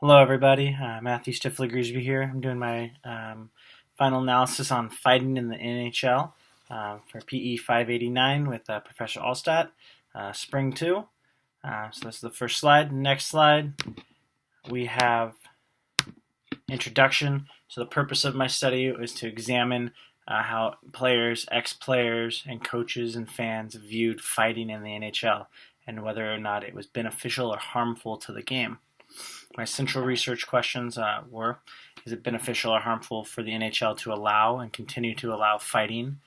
Hello, everybody. Matthew Stiffler-Greasby here. I'm doing my final analysis on fighting in the NHL for PE 589 with Professor Allstat, Spring 2. So this is the first slide. Next slide, we have introduction. So the purpose of my study is to examine how players, ex-players, and coaches and fans viewed fighting in the NHL and whether or not it was beneficial or harmful to the game. My central research questions were, is it beneficial or harmful for the NHL to allow and continue to allow fighting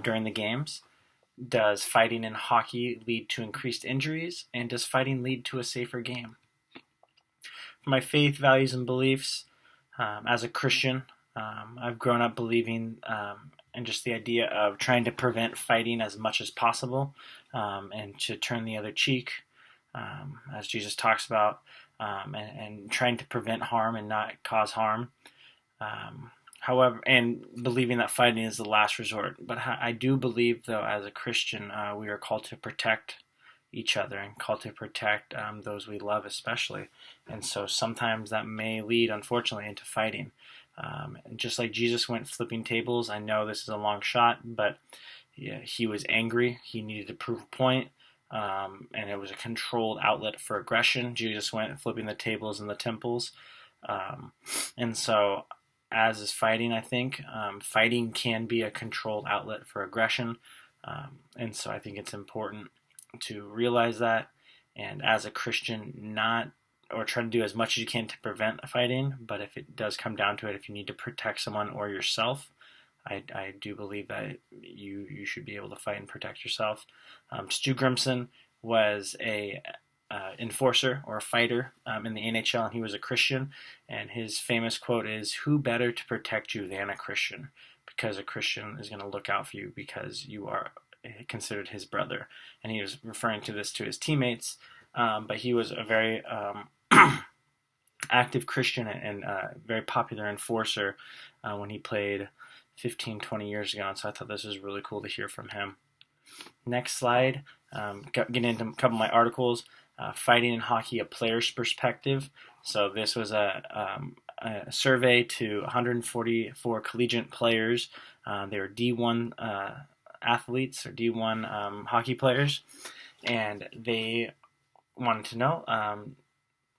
during the games? Does fighting in hockey lead to increased injuries? And does fighting lead to a safer game? For my faith, values, and beliefs, as a Christian, I've grown up believing in just the idea of trying to prevent fighting as much as possible and to turn the other cheek, as Jesus talks about, and trying to prevent harm and not cause harm. However, and believing that fighting is the last resort. But I do believe, though, as a Christian, we are called to protect each other and called to protect those we love, especially. And so sometimes that may lead, unfortunately, into fighting. And just like Jesus went flipping tables, I know this is a long shot, but yeah, he was angry. He needed to prove a point. And it was a controlled outlet for aggression. Jesus went flipping the tables in the temples. And so, as is fighting, I think, fighting can be a controlled outlet for aggression. And so I think it's important to realize that. And as a Christian, not or try to do as much as you can to prevent fighting. But if it does come down to it, if you need to protect someone or yourself, I do believe that you should be able to fight and protect yourself. Stu Grimson was a enforcer or a fighter in the NHL, and he was a Christian. And his famous quote is, "Who better to protect you than a Christian? Because a Christian is going to look out for you because you are considered his brother." And he was referring to this to his teammates, but he was a very active Christian and very popular enforcer when he played 15, 20 years ago, and so I thought this was really cool to hear from him. Next slide, getting into a couple of my articles, Fighting in Hockey, a Player's Perspective. So this was a survey to 144 collegiate players. They were D1 athletes or D1 hockey players, and they wanted to know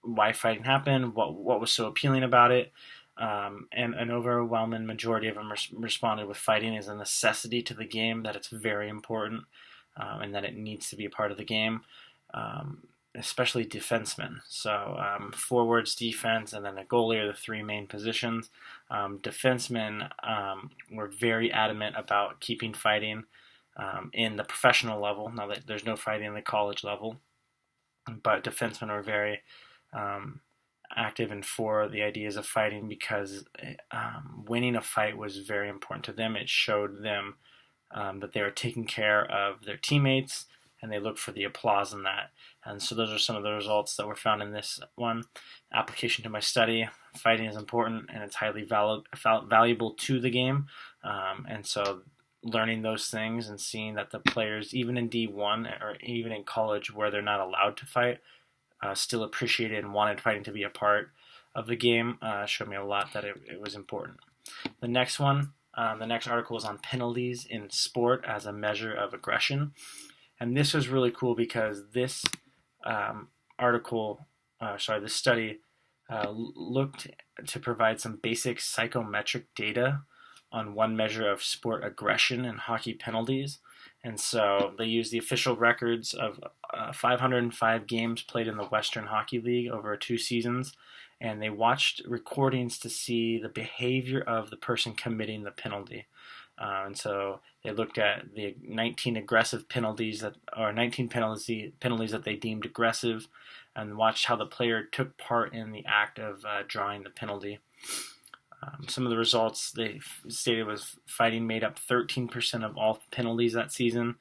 why fighting happened, what was so appealing about it. And an overwhelming majority of them responded with fighting is a necessity to the game, that it's very important, and that it needs to be a part of the game, especially defensemen. So forwards, defense, and then a goalie are the three main positions. Defensemen were very adamant about keeping fighting in the professional level. Now that there's no fighting in the college level, but defensemen were very active and for the ideas of fighting because winning a fight was very important to them. It showed them that they were taking care of their teammates, and they looked for the applause in that. And so those are some of the results that were found in this one. Application to my study: fighting is important, and it's highly valuable to the game. And so learning those things and seeing that the players, even in D1 or even in college where they're not allowed to fight, still appreciated and wanted fighting to be a part of the game, showed me a lot that it was important. The next one, the next article is on penalties in sport as a measure of aggression. And this was really cool because this this study looked to provide some basic psychometric data on one measure of sport aggression and hockey penalties. And so they used the official records of 505 games played in the Western Hockey League over 2 seasons, and they watched recordings to see the behavior of the person committing the penalty. And so they looked at the 19 aggressive penalties 19 penalties that they deemed aggressive, and watched how the player took part in the act of drawing the penalty. Some of the results they stated was fighting made up 13% of all penalties that season.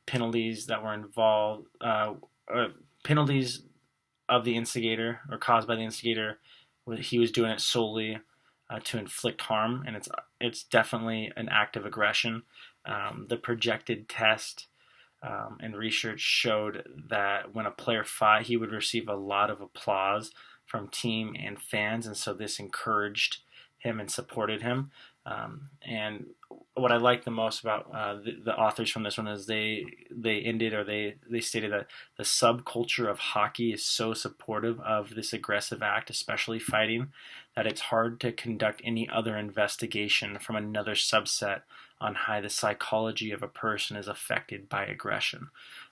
Penalties that were involved, penalties of the instigator or caused by the instigator, he was doing it solely to inflict harm, and it's definitely an act of aggression. The projected test and research showed that when a player fought, he would receive a lot of applause from team and fans, and so this encouraged him and supported him. And what I like the most about the authors from this one is they stated that the subculture of hockey is so supportive of this aggressive act, especially fighting, that it's hard to conduct any other investigation from another subset on how the psychology of a person is affected by aggression.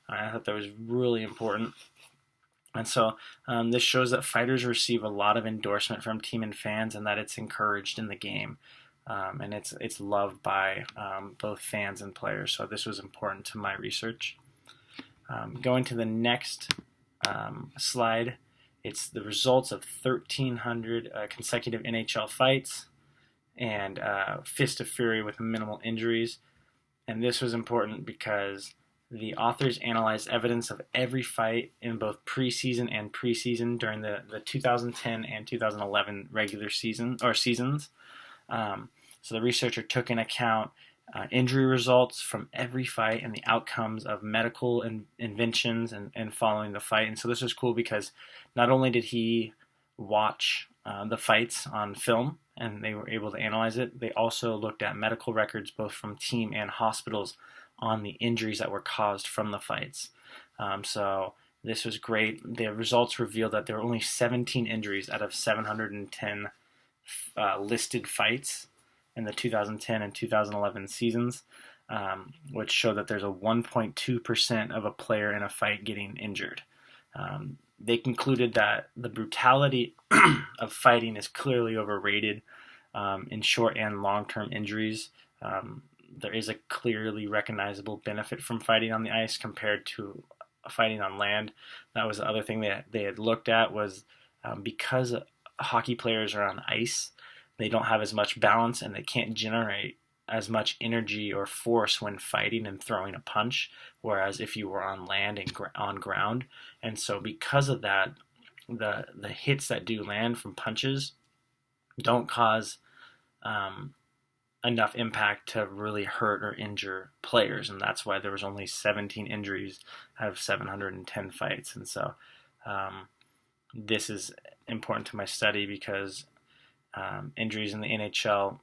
I thought that was really important. And so this shows that fighters receive a lot of endorsement from team and fans, and that it's encouraged in the game. And it's loved by both fans and players. So this was important to my research. Going to the next slide, it's the results of 1,300 consecutive NHL fights and Fist of Fury with minimal injuries. And this was important because the authors analyzed evidence of every fight in both preseason and preseason during the 2010 and 2011 regular seasons. So the researcher took into account injury results from every fight and the outcomes of medical inventions and following the fight. And so this was cool because not only did he watch the fights on film and they were able to analyze it, they also looked at medical records both from team and hospitals on the injuries that were caused from the fights. So this was great. The results revealed that there were only 17 injuries out of 710 listed fights in the 2010 and 2011 seasons, which show that there's a 1.2% of a player in a fight getting injured. They concluded that the brutality of fighting is clearly overrated in short and long-term injuries. There is a clearly recognizable benefit from fighting on the ice compared to fighting on land. That was the other thing that they had looked at was because hockey players are on ice, they don't have as much balance and they can't generate as much energy or force when fighting and throwing a punch, whereas if you were on land and on ground. And so because of that, the hits that do land from punches don't cause enough impact to really hurt or injure players, and that's why there was only 17 injuries out of 710 fights. And so this is important to my study because injuries in the NHL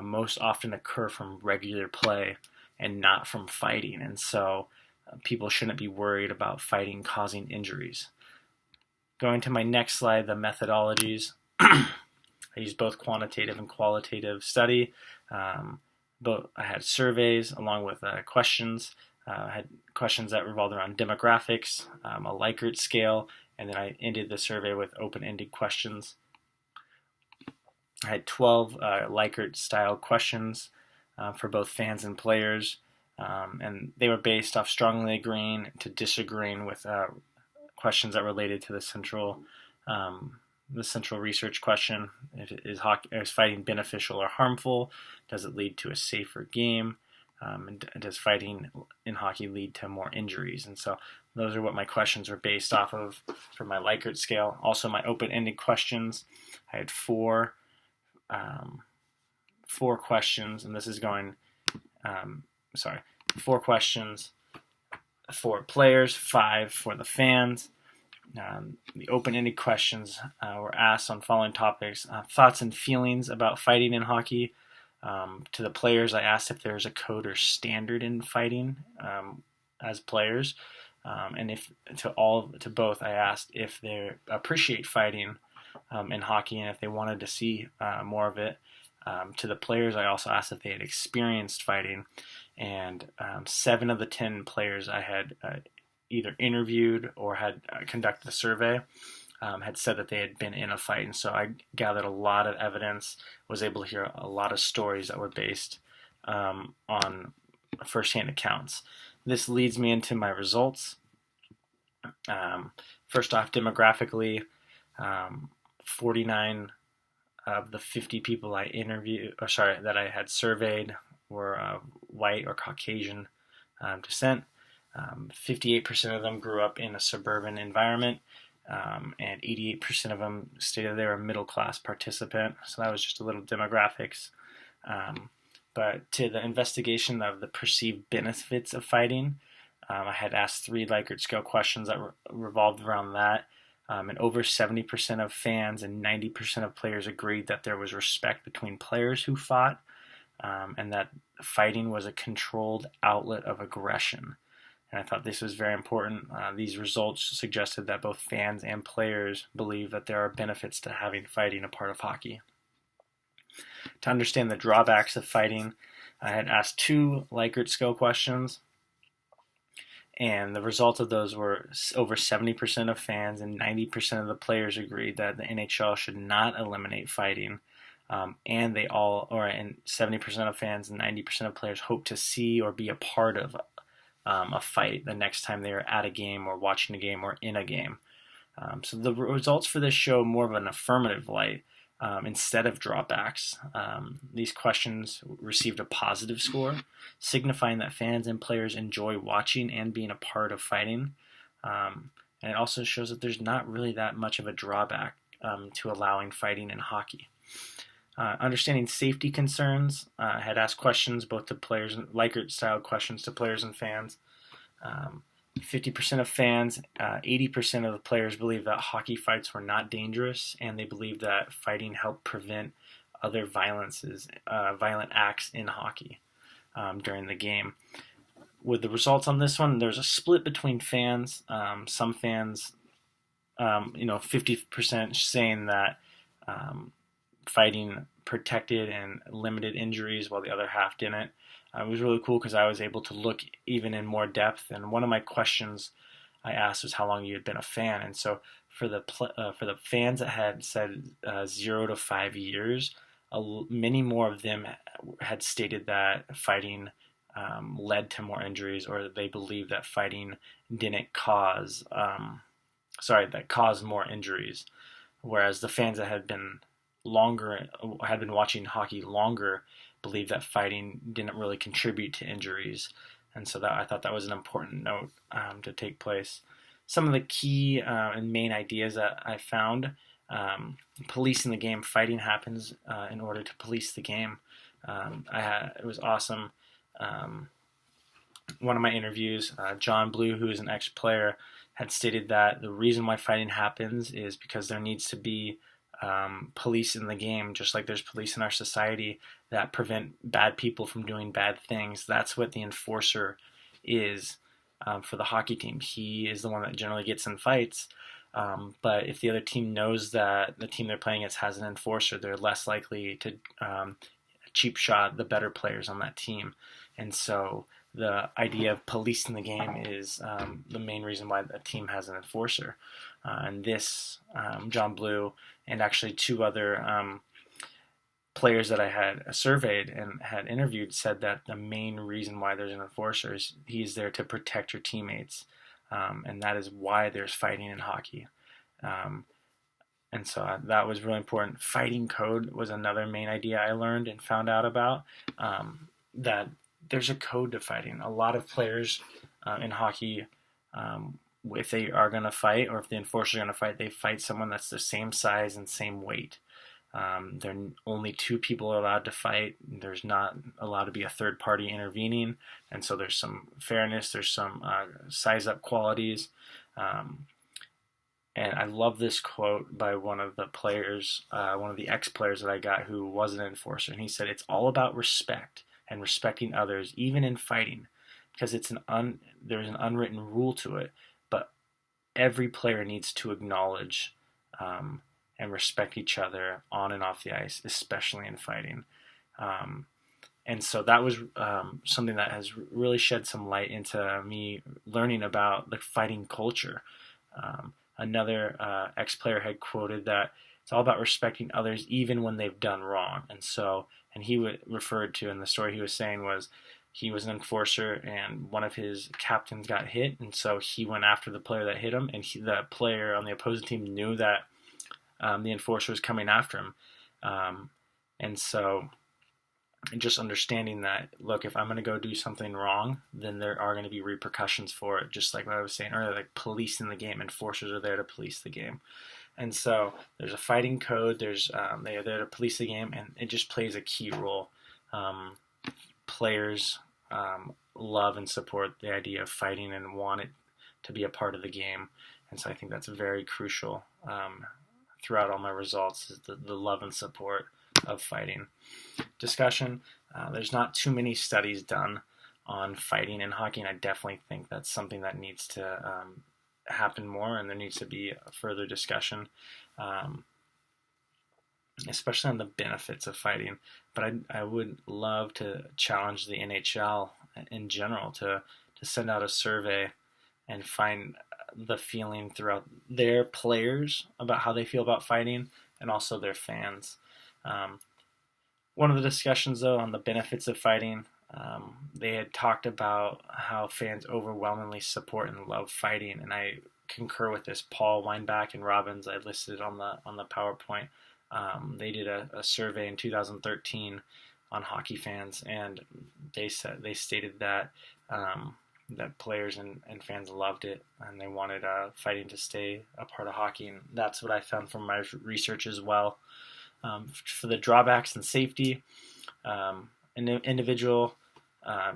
most often occur from regular play and not from fighting, and so people shouldn't be worried about fighting causing injuries. Going to my next slide, the methodologies. I used both quantitative and qualitative study. I had surveys along with questions. I had questions that revolved around demographics, a Likert scale, and then I ended the survey with open-ended questions. I had 12 Likert-style questions for both fans and players, and they were based off strongly agreeing to disagreeing with questions that related to the central research question. Is fighting beneficial or harmful? Does it lead to a safer game? And does fighting in hockey lead to more injuries? And so those are what my questions were based off of for my Likert scale. Also, my open-ended questions. I had four questions, and this is going, four questions for players, 5 for the fans. The open-ended questions were asked on following topics: thoughts and feelings about fighting in hockey. To the players, I asked if there's a code or standard in fighting as players, and if to both, I asked if they appreciate fighting in hockey and if they wanted to see more of it. To the players, I also asked if they had experienced fighting, and 7 of the 10 players I had either interviewed or had conducted a survey had said that they had been in a fight. And so I gathered a lot of evidence, was able to hear a lot of stories that were based on firsthand accounts. This leads me into my results. First off, demographically, 49 of the 50 people I that I had surveyed were white or Caucasian descent. 58% of them grew up in a suburban environment, and 88% of them stated they were a middle-class participant. So that was just a little demographics. But to the investigation of the perceived benefits of fighting, I had asked 3 Likert scale questions that revolved around that. And over 70% of fans and 90% of players agreed that there was respect between players who fought, and that fighting was a controlled outlet of aggression. And I thought this was very important. These results suggested that both fans and players believe that there are benefits to having fighting a part of hockey. To understand the drawbacks of fighting, I had asked 2 Likert skill questions, and the result of those were over 70% of fans and 90% of the players agreed that the NHL should not eliminate fighting. And 70% of fans and 90% of players hope to see or be a part of a fight the next time they are at a game or watching a game or in a game. So the results for this show more of an affirmative light instead of drawbacks. These questions received a positive score, signifying that fans and players enjoy watching and being a part of fighting. And it also shows that there's not really that much of a drawback to allowing fighting in hockey. Understanding safety concerns, had asked questions both to players, Likert-style questions to players and fans. 50% of fans, 80% of the players believe that hockey fights were not dangerous, and they believe that fighting helped prevent other violent acts in hockey during the game. With the results on this one, there's a split between fans. Some fans, 50% saying that fighting protected and limited injuries, while the other half didn't. It was really cool because I was able to look even in more depth. And one of my questions I asked was how long you had been a fan. And so for the fans that had said 0 to 5 years, many more of them had stated that fighting led to more injuries, or that they believed that fighting didn't caused more injuries. Whereas the fans that had been watching hockey longer, believed that fighting didn't really contribute to injuries. And so I thought that was an important note to take place. Some of the key and main ideas that I found: policing the game. Fighting happens in order to police the game. It was awesome. One of my interviews, John Blue, who is an ex-player, had stated that the reason why fighting happens is because there needs to be police in the game, just like there's police in our society that prevent bad people from doing bad things. That's what the enforcer is for the hockey team. He is the one that generally gets in fights, but if the other team knows that the team they're playing against has an enforcer, they're less likely to cheap shot the better players on that team. And so the idea of policing the game is the main reason why the team has an enforcer. And this, John Blue and actually 2 other players that I had surveyed and had interviewed said that the main reason why there's an enforcer is he's there to protect your teammates. And that is why there's fighting in hockey. And so that was really important. Fighting code was another main idea I learned and found out about, that there's a code to fighting. A lot of players in hockey, if they are going to fight, or if the enforcer is going to fight, they fight someone that's the same size and same weight. There are only 2 people allowed to fight. There's not allowed to be a third party intervening, and so there's some fairness. There's some size up qualities. And I love this quote by one of the players, one of the ex-players that I got who was an enforcer, and he said, "It's all about respect and respecting others, even in fighting, because there's an unwritten rule to it, but every player needs to acknowledge and respect each other on and off the ice, especially in fighting." And so that was something that has really shed some light into me learning about the fighting culture. Another ex-player had quoted that it's all about respecting others even when they've done wrong. And he referred to, in the story he was saying, was he was an enforcer and one of his captains got hit, and so he went after the player that hit him, and the player on the opposing team knew that the enforcer was coming after him. And so just understanding that, look, if I'm going to go do something wrong, then there are going to be repercussions for it, just like what I was saying earlier, like policing the game. Enforcers are there to police the game. And so there's a fighting code, they are there to police the game, and it just plays a key role. Players love and support the idea of fighting and want it to be a part of the game. And so I think that's very crucial throughout all my results, is the love and support of fighting. Discussion. There's not too many studies done on fighting in hockey, and I definitely think that's something that needs to happen more, and there needs to be a further discussion, especially on the benefits of fighting. But I would love to challenge the NHL in general to send out a survey and find the feeling throughout their players about how they feel about fighting, and also their fans. One of the discussions, though, on the benefits of fighting, they had talked about how fans overwhelmingly support and love fighting, and I concur with this. Paul, Weinbach, and Robbins, I listed on the PowerPoint. They did a survey in 2013 on hockey fans, and they stated that that players and fans loved it, and they wanted fighting to stay a part of hockey, and that's what I found from my research as well. For the drawbacks and safety, an individual,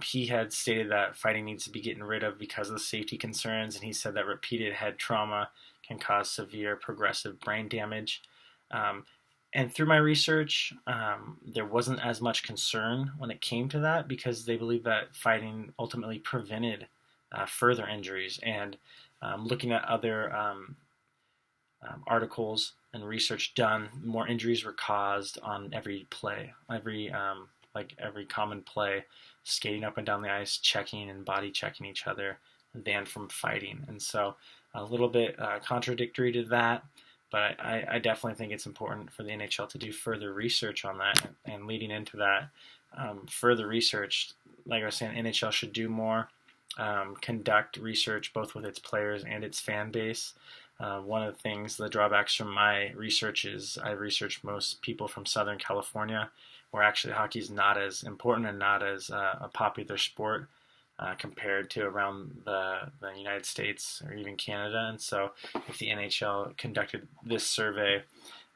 he had stated that fighting needs to be getting rid of because of the safety concerns, and he said that repeated head trauma can cause severe progressive brain damage. And through my research, there wasn't as much concern when it came to that, because they believe that fighting ultimately prevented further injuries. And looking at other articles and research done, more injuries were caused on every play, every common play, skating up and down the ice, checking and body checking each other, than from fighting. And so a little bit contradictory to that, but I definitely think it's important for the NHL to do further research on that. And leading into that, further research, like I was saying, NHL should do more, conduct research both with its players and its fan base. One of the things, the drawbacks from my research is I researched most people from Southern California, where actually hockey is not as important and not as a popular sport compared to around the United States or even Canada. And so if the NHL conducted this survey,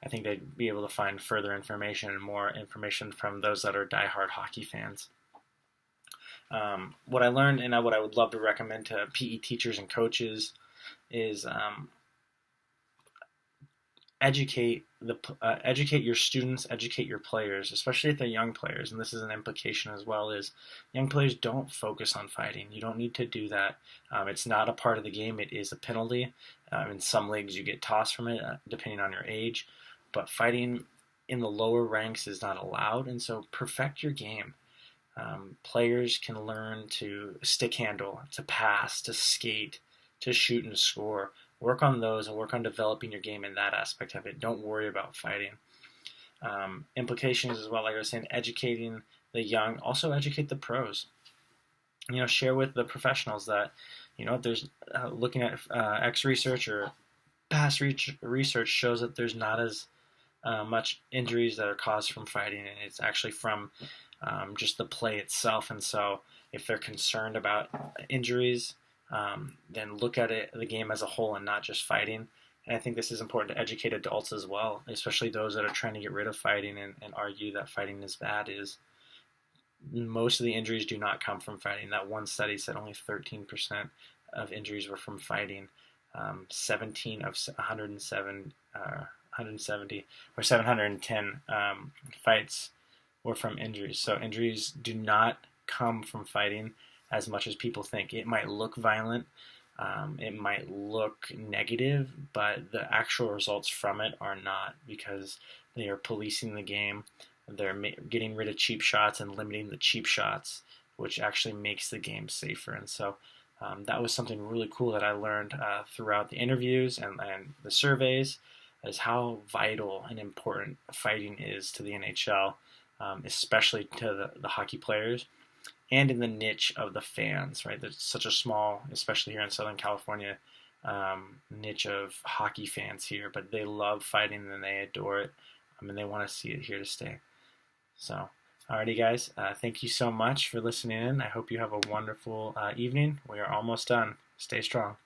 I think they'd be able to find further information and more information from those that are diehard hockey fans. What I learned, and what I would love to recommend to PE teachers and coaches, is educate your students, educate your players, especially if they're young players. And this is an implication as well, is young players don't focus on fighting. You don't need to do that. It's not a part of the game. It is a penalty. In some leagues you get tossed from it, depending on your age. But fighting in the lower ranks is not allowed, and so perfect your game. Players can learn to stick handle, to pass, to skate, to shoot and score. Work on those and work on developing your game in that aspect of it. Don't worry about fighting. Implications as well, like I was saying, educating the young. Also educate the pros. Share with the professionals that, there's looking at X research or past research shows that there's not as much injuries that are caused from fighting, and it's actually from just the play itself. And so if they're concerned about injuries, then look at the game as a whole and not just fighting. And I think this is important to educate adults as well, especially those that are trying to get rid of fighting and argue that fighting is bad. Is most of the injuries do not come from fighting. That one study said only 13% of injuries were from fighting. 17 of 170 or 710 fights were from injuries. So injuries do not come from fighting as much as people think. It might look violent, it might look negative, but the actual results from it are not, because they are policing the game. They're getting rid of cheap shots and limiting the cheap shots, which actually makes the game safer. And so that was something really cool that I learned throughout the interviews and the surveys, is how vital and important fighting is to the NHL, especially to the hockey players. And in the niche of the fans, right? There's such a small, especially here in Southern California, niche of hockey fans here, but they love fighting and they adore it. And they want to see it here to stay. So, alrighty guys, thank you so much for listening in. I hope you have a wonderful evening. We are almost done. Stay strong.